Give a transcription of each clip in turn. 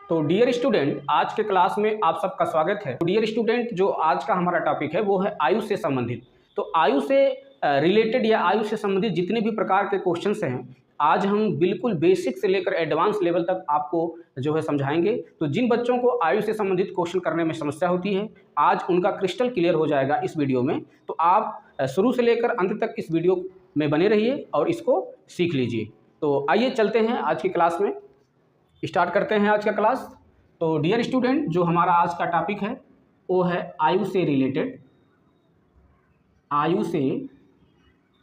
तो dear student, आज के क्लास में आप सबका स्वागत है। तो डियर स्टूडेंट, जो आज का हमारा टॉपिक है वो है आयु से संबंधित। तो आयु से रिलेटेड या आयु से संबंधित जितने भी प्रकार के क्वेश्चंस हैं, आज हम बिल्कुल बेसिक से लेकर एडवांस लेवल तक आपको जो है समझाएंगे। तो जिन बच्चों को आयु से संबंधित क्वेश्चन करने में समस्या होती है, आज उनका क्रिस्टल क्लियर हो जाएगा इस वीडियो में। तो आप शुरू से लेकर अंत तक इस वीडियो में बने रहिए और इसको सीख लीजिए। तो आइए चलते हैं आज की क्लास में, स्टार्ट करते हैं आज का क्लास। तो डियर स्टूडेंट, जो हमारा आज का टॉपिक है वो है आयु से रिलेटेड। आयु से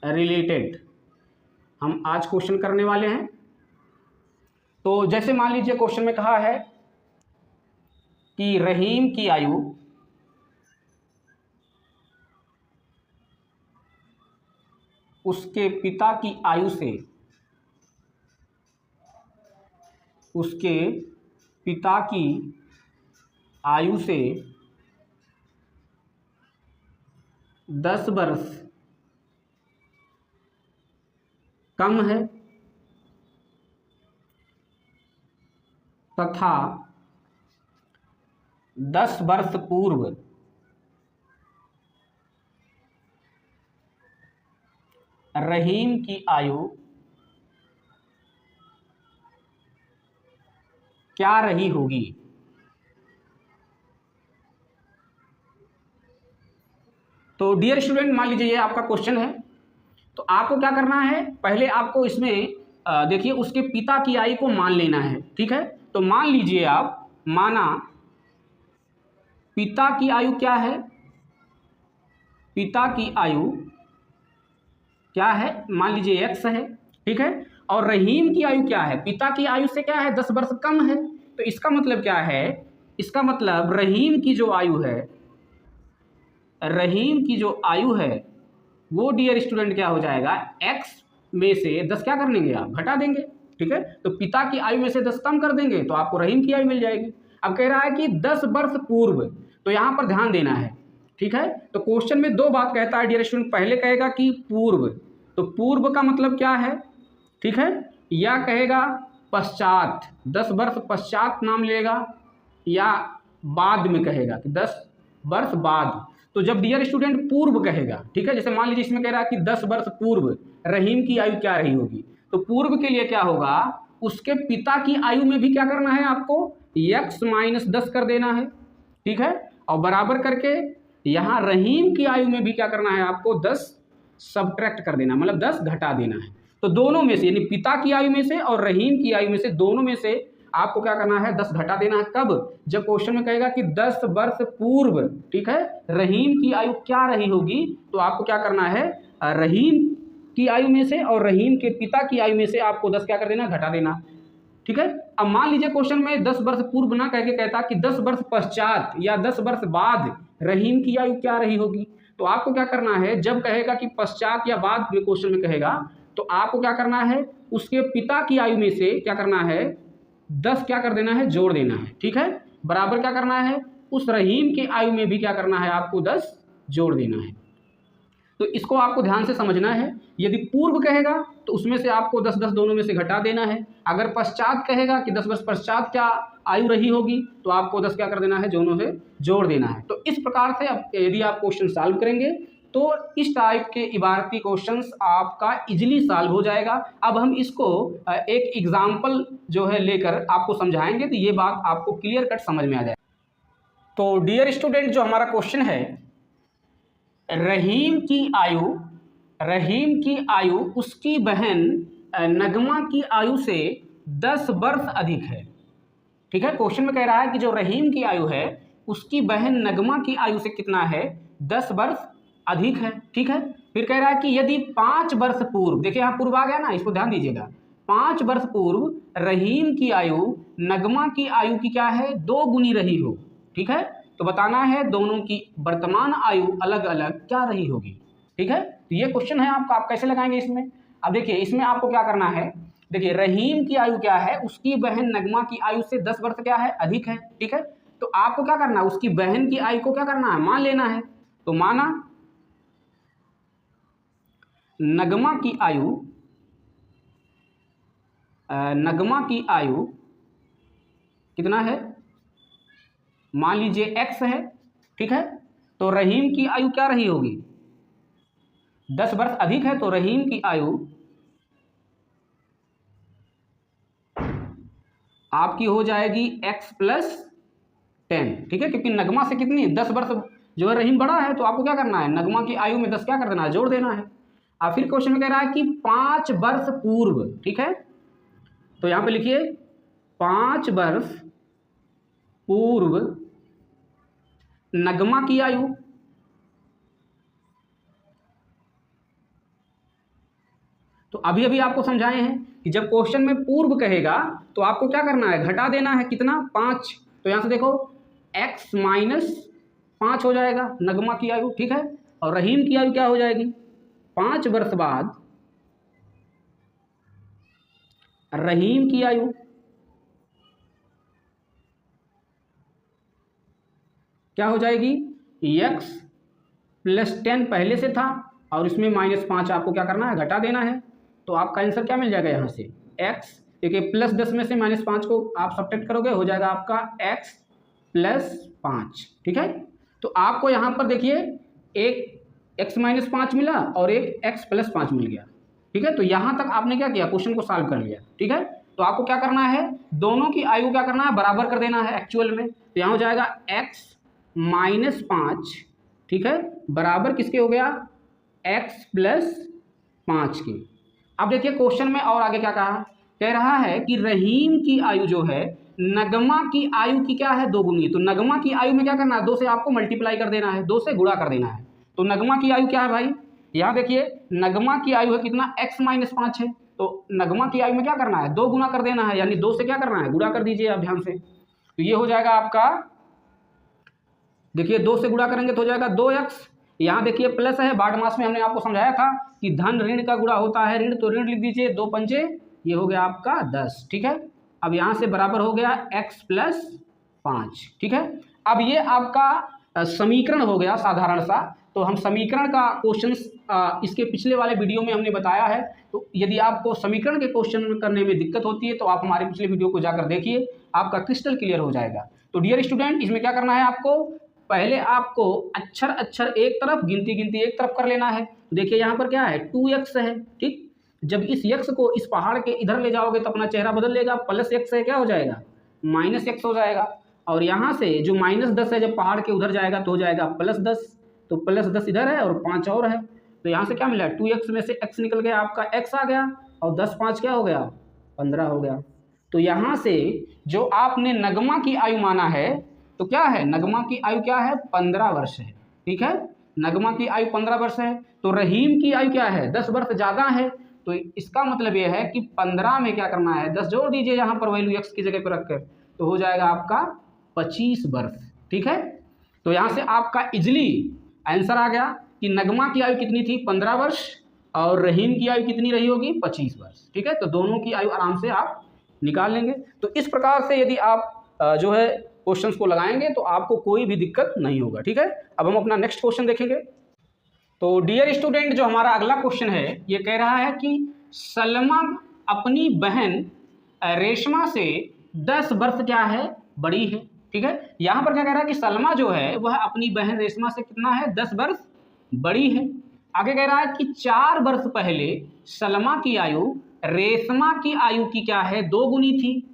रिलेटेड हम आज क्वेश्चन करने वाले हैं। तो जैसे मान लीजिए क्वेश्चन में कहा है कि रहीम की आयु उसके पिता की आयु से, उसके पिता की आयु से 10 वर्ष कम है तथा 10 वर्ष पूर्व रहीम की आयु क्या रही होगी। तो डियर स्टूडेंट, मान लीजिए ये आपका क्वेश्चन है। तो आपको क्या करना है, पहले आपको इसमें देखिए उसके पिता की आयु को मान लेना है। ठीक है, तो मान लीजिए आप, माना पिता की आयु क्या है, पिता की आयु क्या है, मान लीजिए x है। ठीक है, और रहीम की आयु क्या है, पिता की आयु से क्या है 10 वर्ष कम है। तो इसका मतलब क्या है, इसका मतलब रहीम की जो आयु है, रहीम की जो आयु है वो डियर स्टूडेंट क्या हो जाएगा, x में से 10 क्या कर लेंगे आप, घटा देंगे। ठीक है, तो पिता की आयु में से 10 कम कर देंगे तो आपको रहीम की आयु मिल जाएगी। अब कह रहा है कि 10 वर्ष पूर्व, तो यहाँ पर ध्यान देना है। ठीक है, तो क्वेश्चन में दो बात कहता है डियर स्टूडेंट। पहले कहेगा कि पूर्व, तो पूर्व का मतलब क्या है, ठीक है, या कहेगा पश्चात, 10 वर्ष पश्चात नाम लेगा, या बाद में कहेगा कि 10 वर्ष बाद। तो जब डियर स्टूडेंट पूर्व कहेगा, ठीक है, जैसे मान लीजिए इसमें कह रहा है कि 10 वर्ष पूर्व रहीम की आयु क्या रही होगी, तो पूर्व के लिए क्या होगा, उसके पिता की आयु में भी क्या करना है आपको, x माइनस 10 कर देना है। ठीक है, और बराबर करके यहाँ रहीम की आयु में भी क्या करना है आपको, 10 सब्ट्रैक्ट कर देना, मतलब 10 घटा देना है। तो दोनों में से, यानी पिता की आयु में से और रहीम की आयु में से, दोनों में से आपको क्या करना है, 10 घटा देना है। कब, जब क्वेश्चन में कहेगा कि 10 वर्ष पूर्व, ठीक है, रहीम की आयु क्या रही होगी, तो आपको क्या करना है, रहीम की आयु में से और रहीम के पिता की आयु में से आपको 10 क्या कर देना, घटा देना। ठीक है, अब मान लीजिए क्वेश्चन में 10 वर्ष पूर्व ना कह के कहता कि 10 वर्ष पश्चात या 10 वर्ष बाद रहीम की आयु क्या रही होगी। तो आपको क्या करना है, जब कहेगा कि पश्चात या बाद में क्वेश्चन में कहेगा, तो आपको क्या करना है, उसके पिता की आयु में से क्या करना है, 10 क्या कर देना है, जोड़ देना है। ठीक है, बराबर क्या करना है, उस रहीम की आयु में भी क्या करना है, आपको 10 जोड़ देना है। तो इसको आपको ध्यान से समझना है। यदि पूर्व कहेगा तो उसमें से आपको 10-10 दोनों में से घटा देना है। अगर पश्चात कहेगा कि 10 वर्ष पश्चात क्या आयु रही होगी, तो आपको 10 क्या कर देना है, दोनों से जोड़ देना है। तो इस प्रकार से अब यदि आप क्वेश्चन सॉल्व करेंगे तो इस टाइप के इबारती क्वेश्चंस आपका इजीली सॉल्व हो जाएगा। अब हम इसको एक एग्जाम्पल जो है लेकर आपको समझाएंगे, तो ये बात आपको क्लियर कट समझ में आ जाए। तो डियर स्टूडेंट, जो हमारा क्वेश्चन है, रहीम की आयु, रहीम की आयु उसकी बहन नगमा की आयु से 10 वर्ष अधिक है। ठीक है, क्वेश्चन में कह रहा है कि जो रहीम की आयु है उसकी बहन नगमा की आयु से कितना है, 10 वर्ष अधिक है। ठीक है, फिर कह रहा है कि यदि 5 वर्ष पूर्व, देखिए यहाँ पूर्व आ गया ना, इसको ध्यान दीजिएगा, 5 वर्ष पूर्व रहीम की आयु नगमा की आयु की क्या है, 2 गुनी रही हो। ठीक है, तो बताना है दोनों की वर्तमान आयु अलग अलग क्या रही होगी। ठीक है, तो ये क्वेश्चन है आपका, आप कैसे लगाएंगे इसमें। अब देखिए इसमें आपको क्या करना है, देखिए रहीम की आयु क्या है, उसकी बहन नगमा की आयु से 10 वर्ष क्या है, अधिक है। ठीक है, तो आपको क्या करना है, उसकी बहन की आयु को क्या करना है, मान लेना है। तो माना नगमा की आयु, नगमा की आयु कितना है, मान लीजिए x है, ठीक है। तो रहीम की आयु क्या रही होगी, 10 वर्ष अधिक है, तो रहीम की आयु आपकी हो जाएगी x + 10, ठीक है, क्योंकि नगमा से कितनी 10 वर्ष जो है रहीम बड़ा है, तो आपको क्या करना है, नगमा की आयु में 10 क्या कर देना है, जोड़ देना है। अब फिर क्वेश्चन में कह रहा है कि 5 वर्ष पूर्व, ठीक है, तो यहां पे लिखिए 5 वर्ष पूर्व नगमा की आयु, तो अभी अभी आपको समझाए हैं कि जब क्वेश्चन में पूर्व कहेगा तो आपको क्या करना है, घटा देना है, कितना 5, तो यहां से देखो x - 5 हो जाएगा नगमा की आयु, ठीक है। और रहीम की आयु क्या हो जाएगी, 5 वर्ष बाद रहीम की आयु क्या हो जाएगी, x + 10 पहले से था और इसमें -5 आपको क्या करना है, घटा देना है। तो आपका आंसर क्या मिल जाएगा यहाँ से, x, देखिए +10 में से -5 को आप सब्ट्रैक्ट करोगे, हो जाएगा आपका x + 5, ठीक है। तो आपको यहाँ पर देखिए एक x - 5 मिला और एक x + 5 मिल गया, ठीक है। तो यहाँ तक आपने क्या किया, क्वेश्चन को सॉल्व कर लिया, ठीक है। तो आपको क्या करना है, दोनों की आयु क्या करना है, बराबर कर देना है एक्चुअल में। तो यहाँ हो जाएगा x - 5, ठीक है, बराबर किसके हो गया, x + 5 के। अब देखिए क्वेश्चन में और आगे क्या कह रहा है कि रहीम की आयु जो है नगमा की आयु की क्या है, दोगुनी। तो नगमा की आयु में क्या करना है, 2 से आपको मल्टीप्लाई कर देना है, 2 से गुणा कर देना है। तो नगमा की आयु क्या है भाई, यहाँ देखिए नगमा की आयु है कितना, x - 5 है, तो नगमा की आयु में क्या करना है, 2 गुना कर देना है, यानी 2 से क्या करना है, गुणा कर दीजिए आप ध्यान से। तो ये हो जाएगा आपका, देखिए 2 से गुणा करेंगे तो हो जाएगा 2x, यहाँ देखिए प्लस है, बारहमास में हमने आपको समझाया था कि धन ऋण का गुणा होता है ऋण, तो ऋण लिख दीजिए, 2 पंचे ये हो गया आपका 10, ठीक है। अब यहाँ से बराबर हो गया x + 5, ठीक है। अब ये आपका समीकरण हो गया साधारण सा। तो हम समीकरण का क्वेश्चन इसके पिछले वाले वीडियो में हमने बताया है, तो यदि आपको समीकरण के क्वेश्चन करने में दिक्कत होती है तो आप हमारे पिछले वीडियो को जाकर देखिए, आपका क्रिस्टल क्लियर हो जाएगा। तो डियर स्टूडेंट, इसमें क्या करना है आपको, पहले आपको अक्षर एक तरफ, गिनती एक तरफ कर लेना है। देखिए यहाँ पर क्या है, 2x है, ठीक। जब इस x को इस पहाड़ के इधर ले जाओगे तो अपना चेहरा बदल लेगा, +x है, क्या हो जाएगा, -x हो जाएगा। और यहाँ से जो -10 है, जब पहाड़ के उधर जाएगा तो हो जाएगा +10, तो +10 इधर है और 5 और है, तो यहाँ से क्या मिला, 2x में से x निकल गया, आपका x आ गया, और 10 5 क्या हो गया, 15 हो गया। तो यहाँ से जो आपने नगमा की आयु माना है, तो क्या है, नगमा की आयु क्या है, 15 वर्ष है, ठीक है। नगमा की आयु 15 वर्ष है, तो रहीम की आयु क्या है, 10 वर्ष ज़्यादा है। तो इसका मतलब यह है कि 15 में क्या करना है, 10 जोड़ दीजिए यहाँ पर वैल्यू x की जगह पर रखकर, तो हो जाएगा आपका 25 वर्ष, ठीक है। तो यहाँ से आपका इजली आंसर आ गया कि नगमा की आयु कितनी थी, 15 वर्ष, और रहीम की आयु कितनी रही होगी, 25 वर्ष, ठीक है। तो दोनों की आयु आराम से आप निकाल लेंगे। तो इस प्रकार से यदि आप जो है क्वेश्चंस को लगाएंगे तो आपको कोई भी दिक्कत नहीं होगा, ठीक है। अब हम अपना नेक्स्ट क्वेश्चन देखेंगे। तो डियर स्टूडेंट, जो हमारा अगला क्वेश्चन है, ये कह रहा है कि सलमा अपनी बहन रेशमा से 10 वर्ष क्या है, बड़ी है, ठीक है। यहाँ पर क्या कह रहा है कि सलमा जो है वह अपनी बहन रेशमा से कितना है, 10 वर्ष बड़ी है। आगे कह रहा है कि 4 वर्ष पहले सलमा की आयु रेशमा की आयु की क्या है, 2 गुनी थी।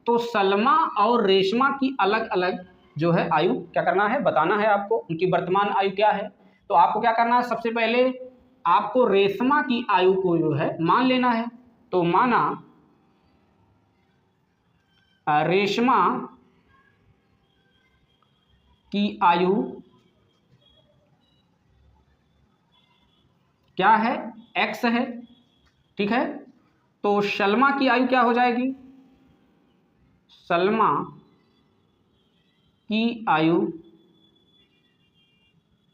तो सलमा और रेशमा की अलग अलग जो है आयु क्या करना है, बताना है आपको, उनकी वर्तमान आयु क्या है। तो आपको क्या करना है, सबसे पहले आपको रेशमा की आयु को जो है मान लेना है। तो माना रेशमा की आयु क्या है, x है, ठीक है। तो सलमा की आयु क्या हो जाएगी, सलमा की आयु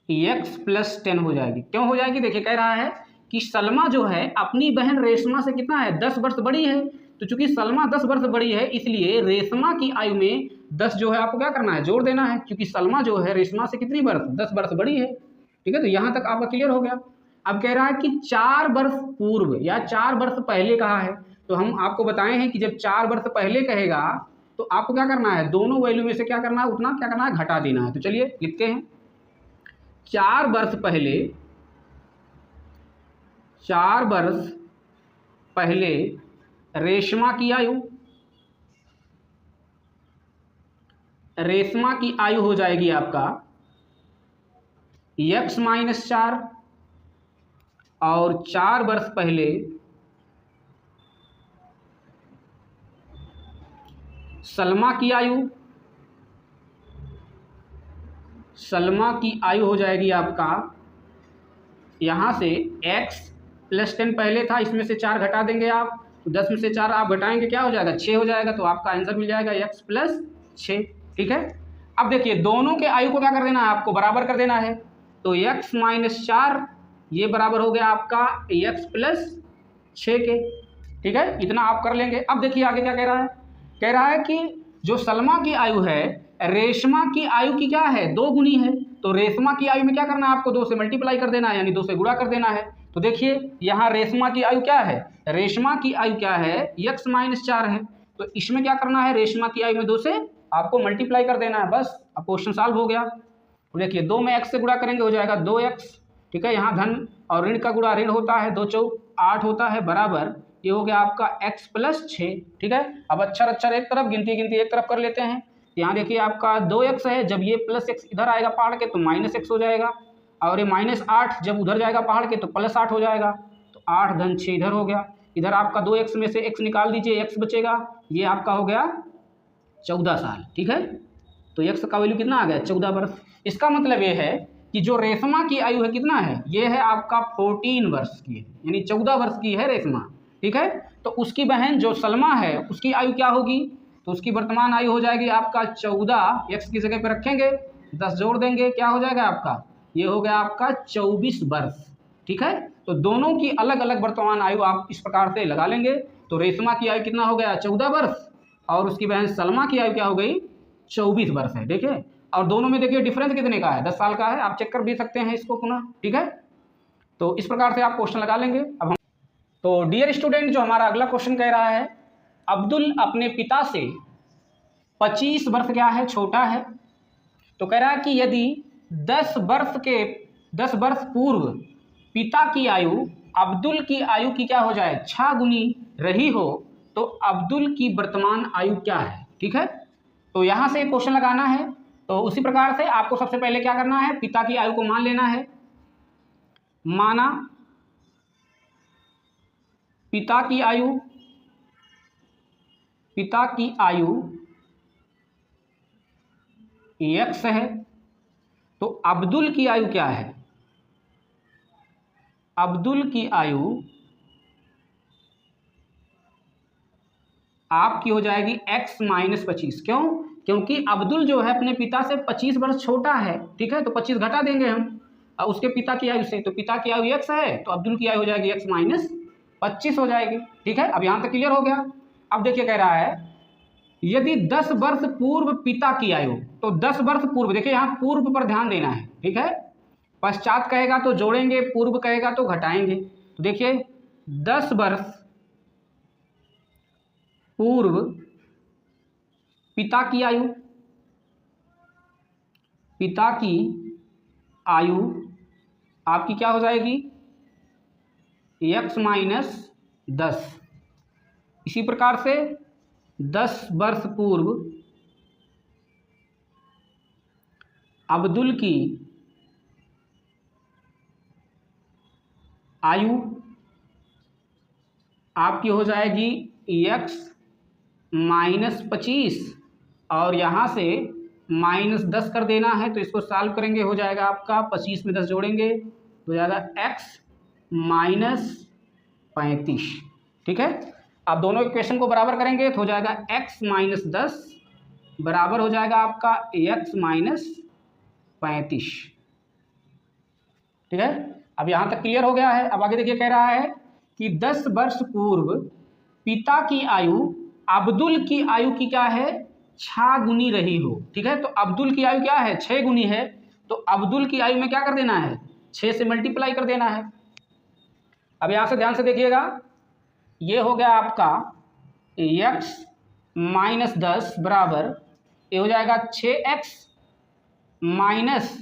x + 10 हो जाएगी। क्यों हो जाएगी, देखिए कह रहा है कि सलमा जो है अपनी बहन रेशमा से कितना है, 10 वर्ष बड़ी है। तो चूंकि सलमा 10 वर्ष बड़ी है, इसलिए रेशमा की आयु में 10 जो है आपको क्या करना है, जोड़ देना है, क्योंकि सलमा जो है रेशमा से कितनी वर्ष, 10 वर्ष बड़ी है, ठीक है। तो यहाँ तक आपका क्लियर हो गया। अब कह रहा है कि 4 वर्ष पूर्व या 4 वर्ष पहले कहा है, तो हम आपको बताए हैं कि जब 4 वर्ष पहले कहेगा तो आपको क्या करना है, दोनों वैल्यू में से क्या करना है, उतना क्या करना है, घटा देना है। तो चलिए लिखते हैं, 4 वर्ष पहले रेशमा की आयु हो जाएगी आपका x-4, और 4 वर्ष पहले सलमा की आयु हो जाएगी आपका, यहाँ से x + 10 पहले था, इसमें से 4 घटा देंगे आप, तो 10 में से 4 आप घटाएंगे, क्या हो जाएगा, 6 हो जाएगा। तो आपका आंसर मिल जाएगा x + 6। ठीक है, अब देखिए दोनों के आयु को क्या कर देना है, आपको बराबर कर देना है। तो x - 4 ये बराबर हो गया आपका x + 6 के। ठीक है, इतना आप कर लेंगे। अब देखिए आगे क्या कह रहा है कि जो सलमा की आयु है रेशमा की आयु की क्या है, 2 गुनी है। तो रेशमा की आयु में क्या करना है, आपको 2 से मल्टीप्लाई कर देना है, यानी 2 से गुणा कर देना है। तो देखिए यहाँ रेशमा की आयु क्या है, रेशमा की आयु क्या है, x - 4 है। तो इसमें क्या करना है, रेशमा की आयु में 2 से आपको मल्टीप्लाई कर देना है, बस अब क्वेश्चन सॉल्व हो गया। तो देखिए 2 में x से गुणा करेंगे, हो जाएगा 2x। ठीक है, यहाँ धन और ऋण का गुणा ऋण होता है, 2 चौक 8 होता है, बराबर ये हो गया आपका x + 6। ठीक है, अब अक्षर एक तरफ, गिनती एक तरफ कर लेते हैं। यहाँ देखिए आपका 2x है, जब ये +x इधर आएगा पहाड़ के तो -x हो जाएगा, और ये -8 जब उधर जाएगा पहाड़ के तो +8 हो जाएगा। तो 8 धन 6 इधर हो गया, इधर आपका 2x में से x निकाल दीजिए, x बचेगा, ये आपका हो गया 14 साल। ठीक है, तो x का वैल्यू कितना आ गया, 14 वर्ष। इसका मतलब ये है कि जो रेशमा की आयु है कितना है, ये है आपका 14 वर्ष की है, यानी 14 वर्ष की है रेशमा। ठीक है, तो उसकी बहन जो सलमा है उसकी आयु क्या होगी, तो उसकी वर्तमान आयु हो जाएगी आपका 14, x की जगह पे रखेंगे, 10 जोड़ देंगे, क्या हो जाएगा आपका, ये हो गया आपका 24 वर्ष। ठीक है, तो दोनों की अलग अलग वर्तमान आयु आप इस प्रकार से लगा लेंगे। तो रेशमा की आयु कितना हो गया, 14 वर्ष, और उसकी बहन सलमा की आयु क्या हो गई, 24 वर्ष है। देखिए, और दोनों में देखिए डिफरेंस कितने का है, 10 साल का है, आप चेक कर भी सकते हैं इसको पुनः। ठीक है, तो इस प्रकार से आप क्वेश्चन लगा लेंगे। अब हम तो डियर स्टूडेंट, जो हमारा अगला क्वेश्चन कह रहा है, अब्दुल अपने पिता से 25 वर्ष क्या है, छोटा है। तो कह रहा है कि यदि 10 वर्ष पूर्व पिता की आयु अब्दुल की आयु की क्या हो जाए, 6 गुनी रही हो, तो अब्दुल की वर्तमान आयु क्या है। ठीक है, तो यहाँ से क्वेश्चन लगाना है। तो उसी प्रकार से आपको सबसे पहले क्या करना है, पिता की आयु को मान लेना है। माना पिता की आयु x है, तो अब्दुल की आयु क्या है, अब्दुल की आयु आपकी हो जाएगी x - 25। क्यों, क्योंकि अब्दुल जो है अपने पिता से 25 वर्ष छोटा है। ठीक है, तो 25 घटा देंगे हम उसके पिता की आयु से, तो पिता की आयु x है, तो अब्दुल की आयु हो जाएगी x - 25 हो जाएगी। ठीक है, अब यहाँ तक क्लियर हो गया। अब देखिए कह रहा है यदि 10 वर्ष पूर्व पिता की आयु, तो 10 वर्ष पूर्व, देखिए यहाँ पूर्व पर ध्यान देना है। ठीक है, पश्चात कहेगा तो जोड़ेंगे, पूर्व कहेगा तो घटाएंगे। तो देखिए 10 वर्ष पूर्व पिता की आयु आपकी क्या हो जाएगी, x - 10। इसी प्रकार से 10 वर्ष पूर्व अब्दुल की आयु आपकी हो जाएगी x - 25, और यहाँ से -10 कर देना है, तो इसको सॉल्व करेंगे, हो जाएगा आपका 25 में 10 जोड़ेंगे, हो जाएगा x - 35। ठीक है, आप दोनों इक्वेशन को बराबर करेंगे तो हो जाएगा x - 10 बराबर हो जाएगा आपका x - 35। ठीक है, अब यहाँ तक क्लियर हो गया है। अब आगे देखिए कह रहा है कि 10 वर्ष पूर्व पिता की आयु अब्दुल की आयु की क्या है, 6 गुनी रही हो। ठीक है, तो अब्दुल की आयु क्या है, 6 गुनी है, तो अब्दुल की आयु में क्या कर देना है, 6 से मल्टीप्लाई कर देना है। अब यहाँ से ध्यान से देखिएगा, ये हो गया आपका x -10 बराबर ये हो जाएगा 6x माइनस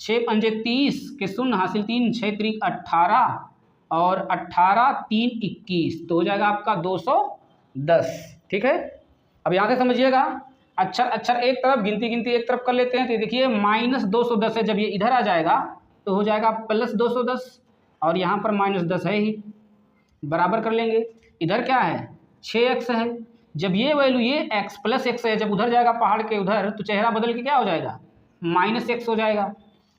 6 पंजे 30 के शून्य हासिल 3 6 त्रिक 18 और 18 3 21 तो हो जाएगा आपका 210। ठीक है, अब यहाँ से समझिएगा अक्षर अक्षर एक तरफ गिनती गिनती एक तरफ कर लेते हैं। तो देखिए -210 है, जब ये इधर आ जाएगा तो हो जाएगा +210 और यहाँ पर -10 है ही, बराबर कर लेंगे। इधर क्या है 6x है, जब ये वैल्यू ये x प्लस x है, जब उधर जाएगा पहाड़ के उधर तो चेहरा बदल के क्या हो जाएगा -x हो जाएगा।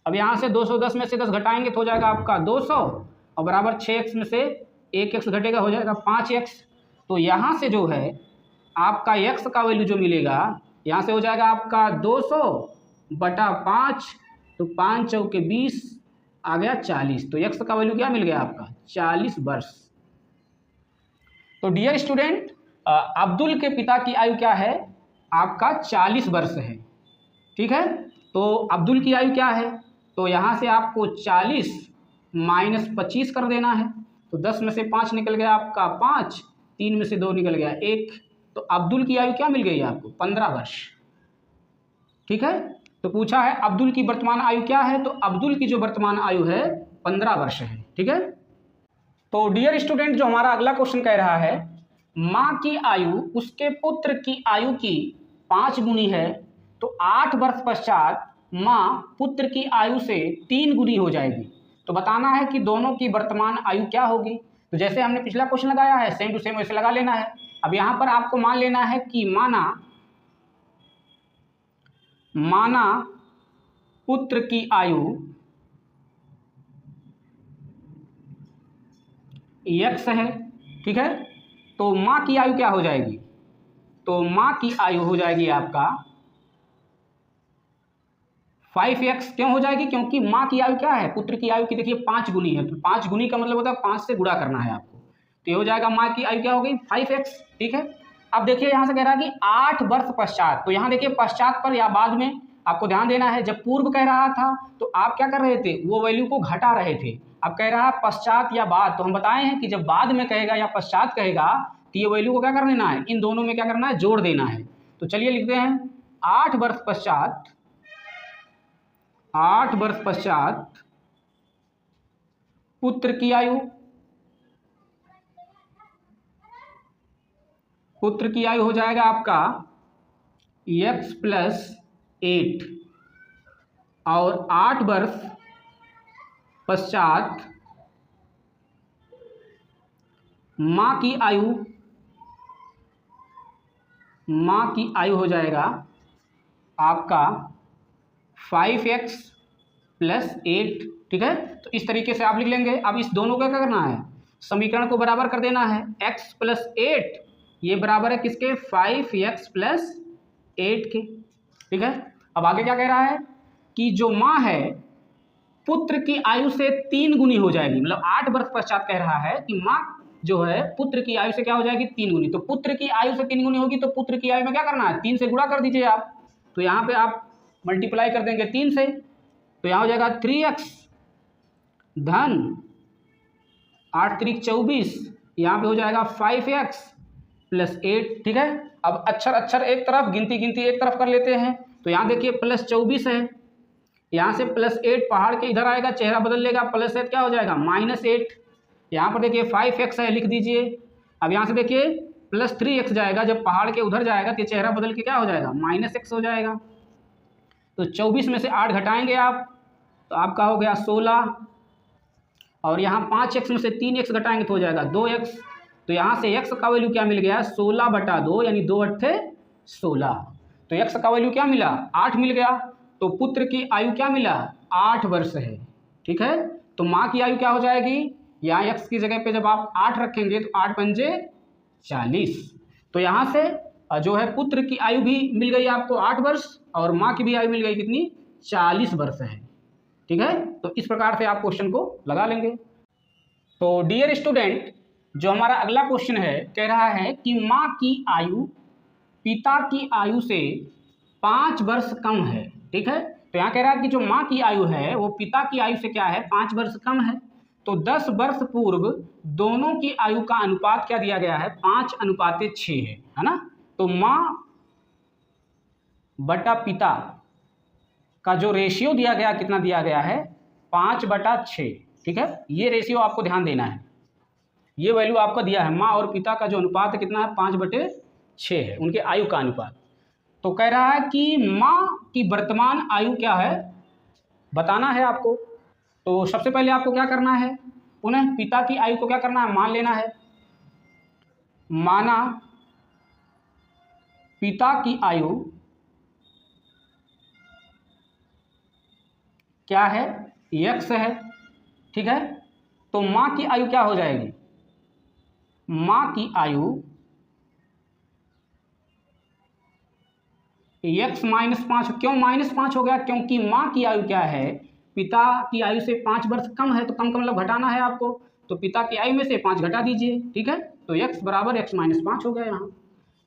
अब यहाँ से 210 में से 10 घटाएंगे तो हो जाएगा आपका 200 और बराबर 6x में से 1x घटेगा हो जाएगा 5x। तो यहाँ से जो है आपका x का वैल्यू जो मिलेगा यहाँ से हो जाएगा आपका 200/5 तो 5 चौके 20 आ गया 40। तो x का वैल्यू क्या मिल गया आपका 40 वर्ष। तो डियर स्टूडेंट अब्दुल के पिता की आयु क्या है आपका 40 वर्ष है। ठीक है, तो अब्दुल की आयु क्या है तो यहाँ से आपको 40 माइनस 25 कर देना है। तो 10 में से 5 निकल गया आपका 5, 3 में से 2 निकल गया 1। तो अब्दुल की आयु क्या मिल गई आपको 15 वर्ष। ठीक है, तो पूछा है अब्दुल की वर्तमान आयु क्या है, तो अब्दुल की जो वर्तमान आयु है 15 वर्ष है। ठीक है, तो डियर स्टूडेंट जो हमारा अगला क्वेश्चन कह रहा है माँ की आयु उसके पुत्र की आयु की 5 गुनी है तो 8 वर्ष पश्चात माँ पुत्र की आयु से 3 गुनी हो जाएगी। तो बताना है कि दोनों की वर्तमान आयु क्या होगी। तो जैसे हमने पिछला क्वेश्चन लगाया है सेम टू सेम वैसे लगा लेना है। अब यहाँ पर आपको मान लेना है कि माना पुत्र की आयु x है। ठीक है, तो माँ की आयु क्या हो जाएगी, तो माँ की आयु हो जाएगी आपका 5x। क्यों हो जाएगी, क्योंकि माँ की आयु क्या है पुत्र की आयु की देखिए 5 गुनी है। तो 5 गुनी का मतलब होता है 5 से गुणा करना है आपको। तो ये हो जाएगा माँ की आयु क्या हो गई 5x। ठीक है, अब देखिए यहाँ से कह रहा है कि 8 वर्ष पश्चात। तो यहाँ देखिए पश्चात पर या बाद में आपको ध्यान देना है। जब पूर्व कह रहा था तो आप क्या कर रहे थे वो वैल्यू को घटा रहे थे। अब कह रहा है पश्चात या बाद, तो हम बताए हैं कि जब बाद में कहेगा या पश्चात कहेगा तो ये वैल्यू को क्या कर देना है, इन दोनों में क्या करना है जोड़ देना है। तो चलिए लिखते हैं 8 वर्ष पश्चात, 8 वर्ष पश्चात पुत्र की आयु, पुत्र की आयु हो जाएगा आपका x + 8 और 8 वर्ष पश्चात माँ की आयु हो जाएगा आपका 5x + 8। ठीक है, तो इस तरीके से आप लिख लेंगे। अब इस दोनों का क्या करना है समीकरण को बराबर कर देना है। x + 8 ये बराबर है किसके 5x + 8 के। ठीक है, अब आगे क्या कह रहा है कि जो माँ है पुत्र की आयु से 3 गुनी हो जाएगी। मतलब 8 वर्ष पश्चात कह रहा है कि माँ जो है पुत्र की आयु से क्या हो जाएगी 3 गुनी। तो पुत्र की आयु से 3 गुनी होगी तो पुत्र की आयु में क्या करना है 3 से गुणा कर दीजिए आप। तो यहाँ पे आप मल्टीप्लाई कर देंगे 3 से, तो यहाँ हो जाएगा 3x धन 8 त्रिक 24, यहाँ पे हो जाएगा 5x + 8। ठीक है, अब अक्षर अक्षर एक तरफ गिनती गिनती एक तरफ कर लेते हैं। तो यहाँ देखिए +24 है, यहाँ से +8 पहाड़ के इधर आएगा चेहरा बदल लेगा, +8 क्या हो जाएगा -8। यहाँ पर देखिए 5x है लिख दीजिए। अब यहाँ से देखिए +3x जाएगा, जब पहाड़ के उधर जाएगा तो चेहरा बदल के क्या हो जाएगा -x हो जाएगा। तो 24 में से 8 घटाएंगे आप तो आपका हो गया 16 और यहाँ 5x में से 3x घटाएंगे तो हो जाएगा 2x। तो यहाँ से x का वैल्यू क्या मिल गया 16/2 यानी 2 × 16। तो x का वैल्यू क्या मिला 8 मिल गया। तो पुत्र की आयु क्या मिला 8 वर्ष है। ठीक है, तो माँ की आयु क्या हो जाएगी, यहाँ x की जगह पे जब आप 8 रखेंगे तो 8 पंजे 40। तो यहाँ से जो है पुत्र की आयु भी मिल गई आपको 8 वर्ष और माँ की भी आयु मिल गई कितनी 40 वर्ष है। ठीक है, तो इस प्रकार से आप क्वेश्चन को लगा लेंगे। तो डियर स्टूडेंट जो हमारा अगला क्वेश्चन है कह रहा है कि माँ की आयु पिता की आयु से 5 वर्ष कम है। ठीक है, तो यहाँ कह रहा है कि जो माँ की आयु है वो पिता की आयु से क्या है 5 वर्ष कम है। तो 10 वर्ष पूर्व दोनों की आयु का अनुपात क्या दिया गया है 5:6 है ना। तो माँ बटा पिता का जो रेशियो दिया गया, कितना दिया गया है, 5/6। ठीक है, ये रेशियो आपको ध्यान देना है, ये वैल्यू आपका दिया है। माँ और पिता का जो अनुपात कितना है, 5/6 है, उनके आयु का अनुपात। तो कह रहा है कि माँ की वर्तमान आयु क्या है, बताना है आपको। तो सबसे पहले आपको क्या करना है, पुनः पिता की आयु को क्या करना है, मान लेना है। माना पिता की आयु क्या है, x है। ठीक है, तो माँ की आयु क्या हो जाएगी, माँ की आयु x -5। क्यों -5 हो गया, क्योंकि माँ की आयु क्या है, पिता की आयु से 5 वर्ष कम है, तो कम मतलब घटाना है आपको। तो पिता की आयु में से 5 घटा दीजिए। ठीक है, तो x बराबर x -5 हो गया यहाँ।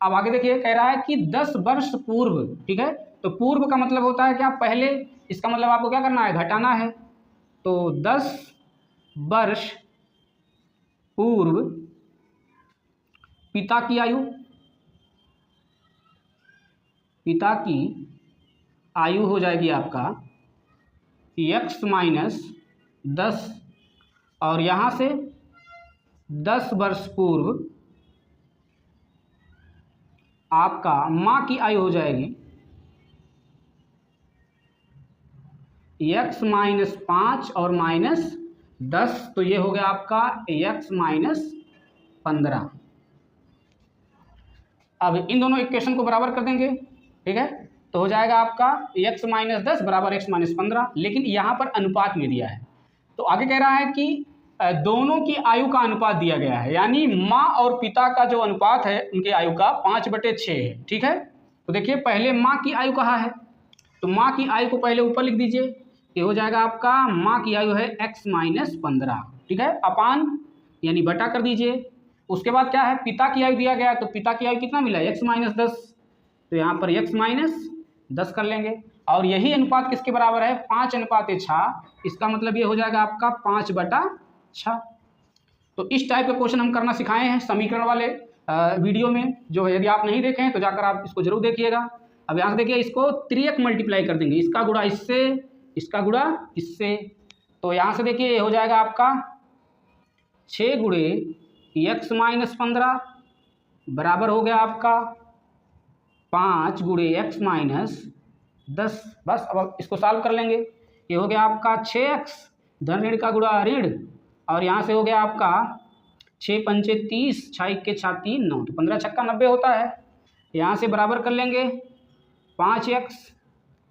अब आगे देखिए, कह रहा है कि 10 वर्ष पूर्व। ठीक है, तो पूर्व का मतलब होता है क्या, पहले। इसका मतलब आपको क्या करना है, घटाना है। तो 10 वर्ष पूर्व पिता की आयु, पिता की आयु हो जाएगी आपका x -10, और यहाँ से 10 वर्ष पूर्व आपका माँ की आयु हो जाएगी x -5 और -10, तो ये हो गया आपका x -15। अब इन दोनों इक्वेशन को बराबर कर देंगे। ठीक है, तो हो जाएगा आपका x -10 बराबर x -15, लेकिन यहाँ पर अनुपात में दिया है। तो आगे कह रहा है कि दोनों की आयु का अनुपात दिया गया है, यानी माँ और पिता का जो अनुपात है उनकी आयु का 5/6 है। ठीक है, तो देखिए पहले माँ की आयु कहाँ है, तो माँ की आयु को पहले ऊपर लिख दीजिए। ये हो जाएगा आपका, माँ की आयु है x -15। ठीक है, अपान यानी बटा कर दीजिए। उसके बाद क्या है, पिता की आयु दिया गया है, तो पिता की आयु कितना मिला, x -10, तो यहाँ पर x -10 कर लेंगे। और यही अनुपात किसके बराबर है, 5:6। इसका मतलब ये हो जाएगा आपका 5/6। तो इस टाइप का क्वेश्चन हम करना सिखाए हैं समीकरण वाले वीडियो में, जो यदि आप नहीं देखे हैं तो जाकर आप इसको जरूर देखिएगा। अब यहाँ से देखिए, इसको 3x मल्टीप्लाई कर देंगे, इसका गुणा इससे, इसका गुणा इससे। तो यहाँ से देखिए ये हो जाएगा आपका 6 × x -15 बराबर हो गया आपका 5 × x -10। बस अब इसको सॉल्व कर लेंगे। ये हो गया आपका 6x, धन ऋण का गुणा ऋण, और यहाँ से हो गया आपका 6 × 5 = 30, 6 × 1 = 3, 9, तो 15 × 6 = 90 होता है। यहाँ से बराबर कर लेंगे 5x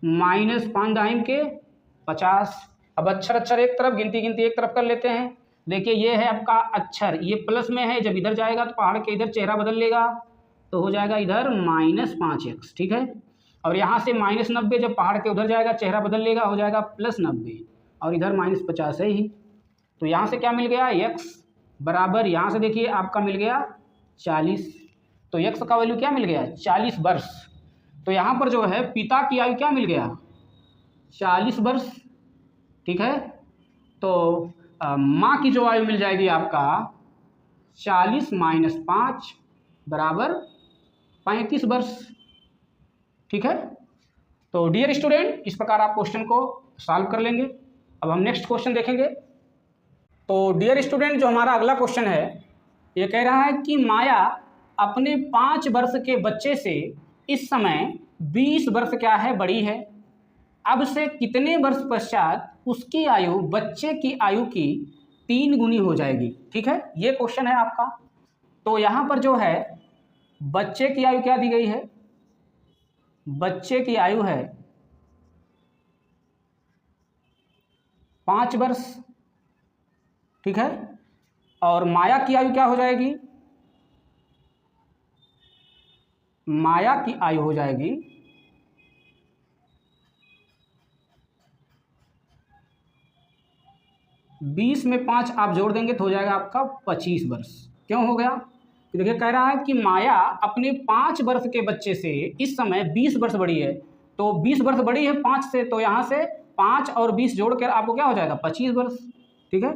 -5 × 50। अब अक्षर अक्षर एक तरफ, गिनती गिनती एक तरफ कर लेते हैं। देखिए ये है आपका अक्षर, ये प्लस में है, जब इधर जाएगा तो पहाड़ के इधर चेहरा बदल लेगा, तो हो जाएगा इधर -5x। ठीक है, और यहाँ से -90, जब पहाड़ के उधर जाएगा चेहरा बदल लेगा, हो जाएगा +90, और इधर -50 है ही। तो यहाँ से क्या मिल गया, x बराबर, यहाँ से देखिए आपका मिल गया 40। तो x का वैल्यू क्या मिल गया, 40 वर्ष। तो यहाँ पर जो है पिता की आयु क्या मिल गया, 40 वर्ष। ठीक है, तो माँ की जो आयु मिल जाएगी आपका 40 - 5 बराबर 35 वर्ष। ठीक है, तो डियर स्टूडेंट, इस प्रकार आप क्वेश्चन को सॉल्व कर लेंगे। अब हम नेक्स्ट क्वेश्चन देखेंगे। तो डियर स्टूडेंट, जो हमारा अगला क्वेश्चन है, ये कह रहा है कि माया अपने 5 वर्ष के बच्चे से इस समय 20 वर्ष क्या है, बड़ी है। अब से कितने वर्ष पश्चात उसकी आयु बच्चे की आयु की 3 गुनी हो जाएगी। ठीक है, ये क्वेश्चन है आपका। तो यहाँ पर जो है बच्चे की आयु क्या दी गई है, बच्चे की आयु है 5 वर्ष। ठीक है, और माया की आयु क्या हो जाएगी, माया की आयु हो जाएगी 20 में 5 आप जोड़ देंगे तो हो जाएगा आपका 25 वर्ष। क्यों हो गया, तो देखिए कह रहा है कि माया अपने 5 वर्ष के बच्चे से इस समय 20 वर्ष बड़ी है। तो 20 वर्ष बड़ी है 5 से, तो यहाँ से 5 और 20 जोड़कर आपको क्या हो जाएगा, 25 वर्ष। ठीक है,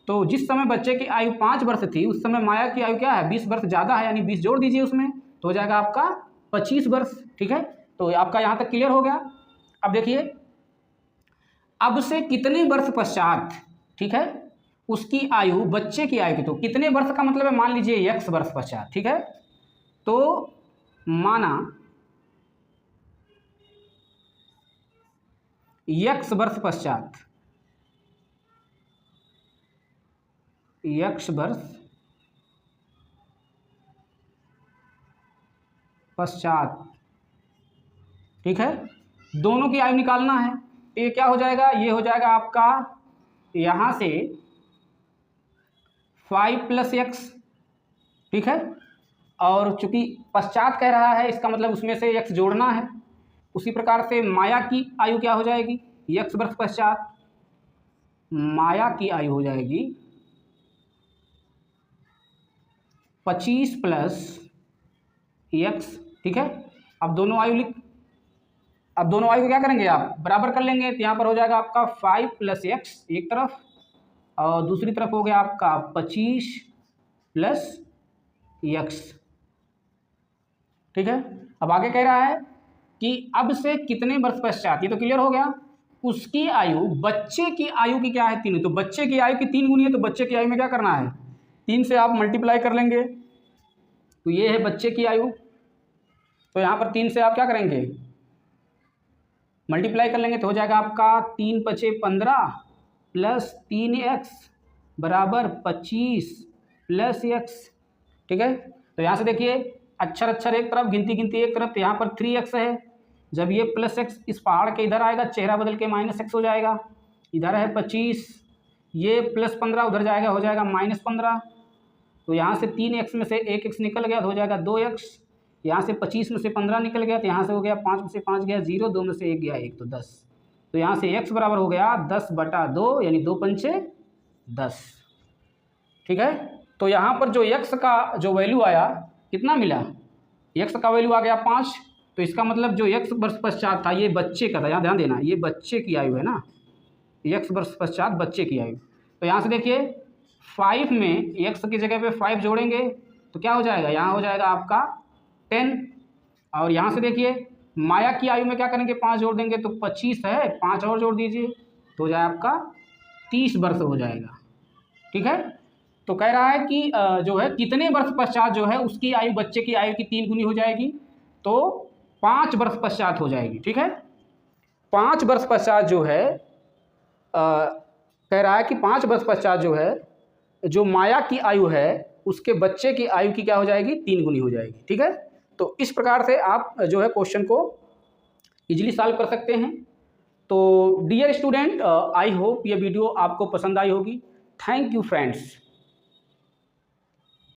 तो जिस समय बच्चे की आयु 5 वर्ष थी, उस समय माया की आयु क्या है, 20 वर्ष ज़्यादा है, यानी 20 जोड़ दीजिए उसमें, तो हो जाएगा आपका 25 वर्ष। ठीक है, तो आपका यहाँ तक क्लियर हो गया। अब देखिए, अब से कितने वर्ष पश्चात, ठीक है, उसकी आयु, बच्चे की आयु की, तो कितने वर्ष का मतलब है, मान लीजिए x वर्ष पश्चात। ठीक है, तो माना x वर्ष पश्चात, x वर्ष पश्चात, ठीक है, दोनों की आयु निकालना है। तो ये क्या हो जाएगा, ये हो जाएगा आपका यहाँ से 5 + x, ठीक है, और चूंकि पश्चात कह रहा है, इसका मतलब उसमें से x जोड़ना है। उसी प्रकार से माया की आयु क्या हो जाएगी, x वर्ष पश्चात माया की आयु हो जाएगी 25 + x। ठीक है, अब दोनों आयु को क्या करेंगे, आप बराबर कर लेंगे। तो यहाँ पर हो जाएगा आपका 5 + x एक तरफ, और दूसरी तरफ हो गया आपका 25 + x। ठीक है, अब आगे कह रहा है कि अब से कितने वर्ष पश्चात, ये तो क्लियर हो गया, उसकी आयु, बच्चे की आयु की क्या है, 3। तो बच्चे की आयु की 3 गुनी है, तो बच्चे की आयु में क्या करना है, 3 से आप मल्टीप्लाई कर लेंगे। तो ये है बच्चे की आयु, तो यहाँ पर 3 से आप क्या करेंगे, मल्टीप्लाई कर लेंगे। तो हो जाएगा आपका 3 × 5 = 15 + 3x = 25 + x। ठीक है, तो यहाँ से देखिए, अक्षर अक्षर एक तरफ, गिनती गिनती एक तरफ, तो यहाँ पर 3x है। जब ये +x इस पहाड़ के इधर आएगा, चेहरा बदल के -x हो जाएगा। इधर है 25, ये +15 उधर जाएगा, हो जाएगा -15। तो यहाँ से 3x में से 1x निकल गया, तो हो जाएगा 2x। यहाँ से 25 में से 15 निकल गया, तो यहाँ से हो गया 5 में से 5 गया 0, 2 में से 1 गया 1, तो 10। तो यहाँ से x बराबर हो गया 10/2, यानी 2 × 5 = 10। ठीक है, तो यहाँ पर जो x का जो वैल्यू आया, कितना मिला, x का वैल्यू आ गया 5। तो इसका मतलब जो x वर्ष पश्चात था, ये बच्चे का था, यहाँ ध्यान देना, ये बच्चे की आयु है ना, x वर्ष पश्चात बच्चे की आयु। तो यहाँ से देखिए, 5 में x की जगह पे 5 जोड़ेंगे, तो क्या हो जाएगा, यहाँ हो जाएगा आपका 10। और यहाँ से देखिए, माया की आयु में क्या करेंगे, 5 जोड़ देंगे, तो 25 है, 5 और जोड़ दीजिए, तो हो जाए आपका 30 वर्ष हो जाएगा। ठीक है, तो कह रहा है कि जो है कितने वर्ष पश्चात जो है उसकी आयु बच्चे की आयु की 3 गुनी हो जाएगी, तो 5 वर्ष पश्चात हो जाएगी। ठीक है, 5 वर्ष पश्चात जो है कह रहा है कि 5 वर्ष पश्चात जो है, जो माया की आयु है, उसके बच्चे की आयु की क्या हो जाएगी, 3 गुनी हो जाएगी। ठीक है, तो इस प्रकार से आप जो है क्वेश्चन को इजीली सॉल्व कर सकते हैं। तो डियर स्टूडेंट, आई होप ये वीडियो आपको पसंद आई होगी। Thank you friends.